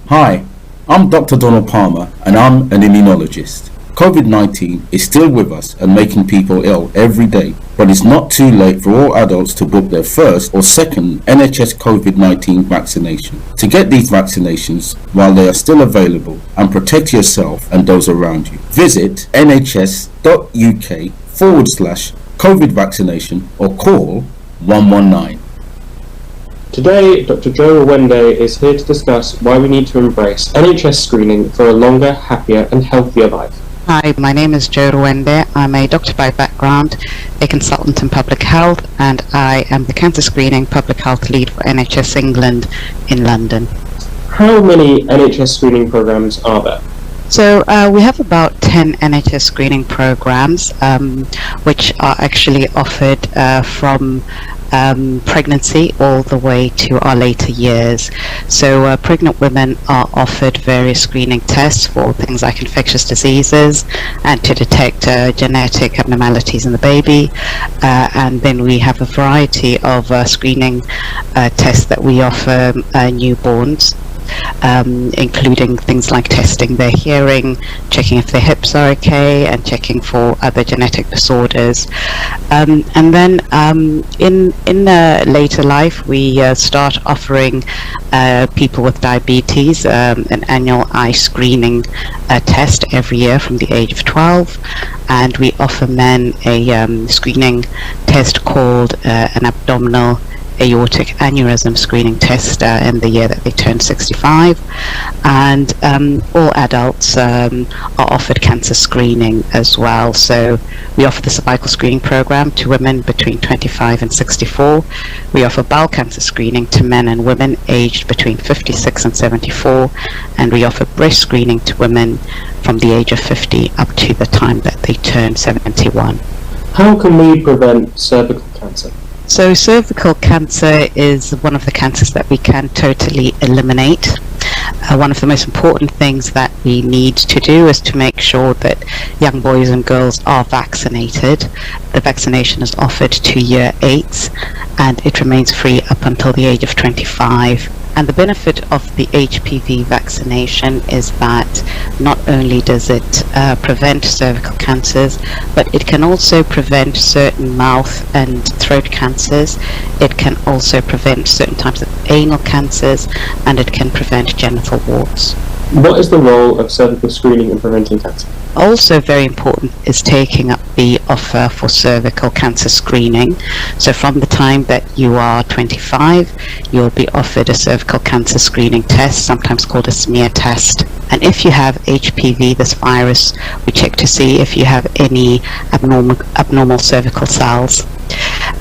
Hi, I'm Dr. Donald Palmer and I'm an immunologist. COVID-19 is still with us and making people ill every day, but it's not too late for all adults to book their first or second NHS COVID-19 vaccination. To get these vaccinations while they are still available and protect yourself and those around you, visit nhs.uk/COVID vaccination or call 119. Today, Dr. Joe Wende is here to discuss why we need to embrace NHS screening for a longer, happier and healthier life. Hi, my name is Joe Wende. I'm a doctor by background, a consultant in public health, and I am the cancer screening public health lead for NHS England in London. How many NHS screening programs are there? So we have about 10 NHS screening programs, which are actually offered from pregnancy all the way to our later years. So pregnant women are offered various screening tests for things like infectious diseases and to detect genetic abnormalities in the baby. And then we have a variety of screening tests that we offer newborns. Including things like testing their hearing, checking if their hips are okay, and checking for other genetic disorders. And then in later life, we start offering people with diabetes an annual eye screening test every year from the age of 12. And we offer men a screening test called an abdominal aortic aneurysm screening test in the year that they turn 65, and all adults are offered cancer screening as well. So we offer the cervical screening program to women between 25 and 64. We offer bowel cancer screening to men and women aged between 56 and 74, and we offer breast screening to women from the age of 50 up to the time that they turn 71. How can we prevent cervical cancer? So cervical cancer is one of the cancers that we can totally eliminate. One of the most important things that we need to do is to make sure that young boys and girls are vaccinated. The vaccination is offered to year 8 and it remains free up until the age of 25. And the benefit of the HPV vaccination is that not only does it prevent cervical cancers, but it can also prevent certain mouth and throat cancers. It can also prevent certain types of anal cancers, and it can prevent genital warts. What is the role of cervical screening in preventing cancer? Also very important is taking up the offer for cervical cancer screening. So from the time that you are 25, you'll be offered a cervical cancer screening test, sometimes called a smear test. And if you have HPV, this virus, we check to see if you have any abnormal cervical cells.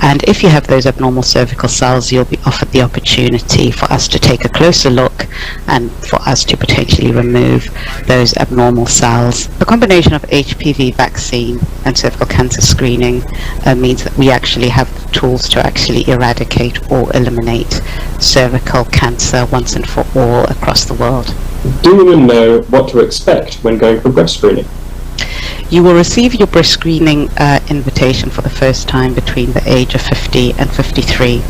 And if you have those abnormal cervical cells, you'll be offered the opportunity for us to take a closer look and for us to potentially remove those abnormal cells. The combination of HPV vaccine and cervical cancer screening means that we actually have the tools to actually eradicate or eliminate cervical cancer once and for all across the world. Do women know what to expect when going for breast screening? You will receive your breast screening invitation for the first time between the age of 50 and 53.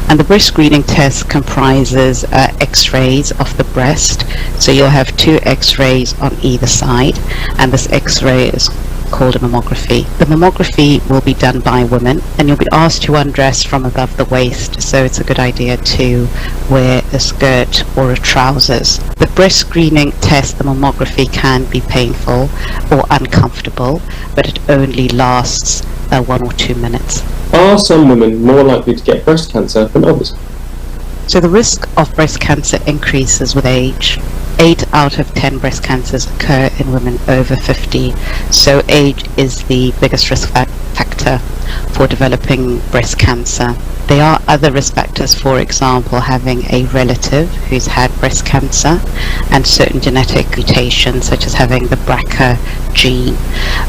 And the breast screening test comprises x-rays of the breast. So you'll have 2 x-rays on either side, and this x-ray is called a mammography. The mammography will be done by women, and you'll be asked to undress from above the waist, so it's a good idea to wear a skirt or a trousers. The breast screening test, the mammography, can be painful or uncomfortable, but it only lasts 1 or 2 minutes. Are some women more likely to get breast cancer than others? So the risk of breast cancer increases with age. 8 out of 10 breast cancers occur in women over 50, so age is the biggest risk factor for developing breast cancer. There are other risk factors, for example, having a relative who's had breast cancer and certain genetic mutations such as having the BRCA gene.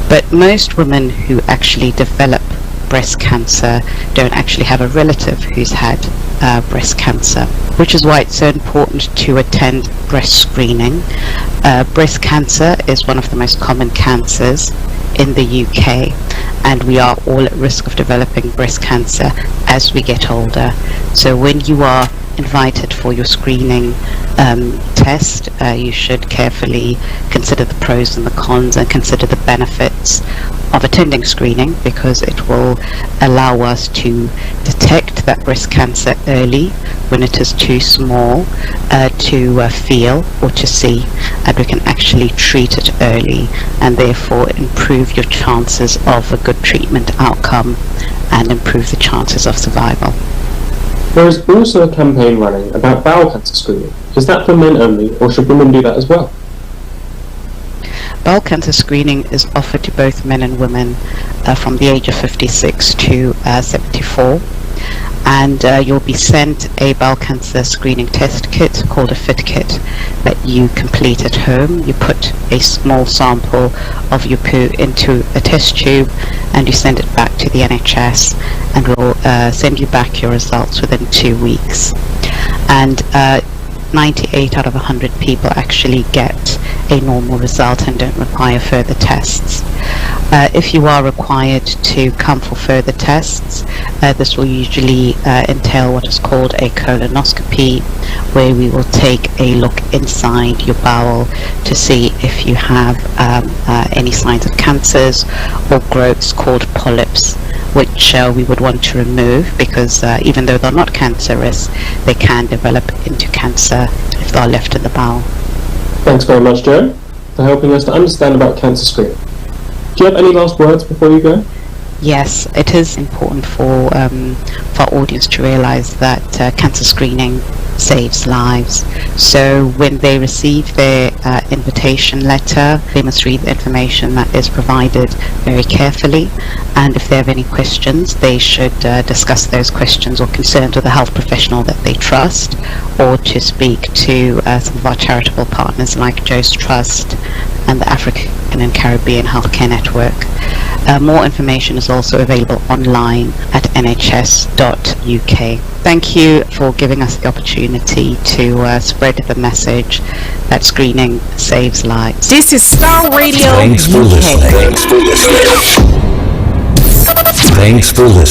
But most women who actually develop breast cancer don't actually have a relative who's had breast cancer, which is why it's so important to attend breast screening. Breast cancer is one of the most common cancers in the UK, and we are all at risk of developing breast cancer as we get older. So when you are invited for your screening test, you should carefully consider the pros and the cons and consider the benefits of attending screening, because it will allow us to detect that breast cancer early when it is too small to feel or to see, and we can actually treat it early and therefore improve your chances of a good treatment outcome and improve the chances of survival. There is also a campaign running about bowel cancer screening. Is that for men only, or should women do that as well? Bowel cancer screening is offered to both men and women from the age of 56 to 74, and you'll be sent a bowel cancer screening test kit called a fit kit that you complete at home. You put a small sample of your poo into a test tube and you send it back to the NHS, and we'll send you back your results within 2 weeks. And 98 out of 100 people actually get a normal result and don't require further tests. If you are required to come for further tests, this will usually entail what is called a colonoscopy, where we will take a look inside your bowel to see if you have any signs of cancers or growths called polyps, which we would want to remove, because even though they're not cancerous, they can develop into cancer if they're left in the bowel. Thanks very much, Joe, for helping us to understand about cancer screening. Do you have any last words before you go? Yes, it is important for our audience to realize that cancer screening saves lives. So when they receive their invitation letter, they must read the information that is provided very carefully, and if they have any questions, they should discuss those questions or concerns with a health professional that they trust, or to speak to some of our charitable partners like Joe's Trust and the African and Caribbean Healthcare Network. More information is also available online at nhs.uk. Thank you for giving us the opportunity to spread the message that screening saves lives. This is Starr Radio Thanks for UK. listening. Thanks for listening.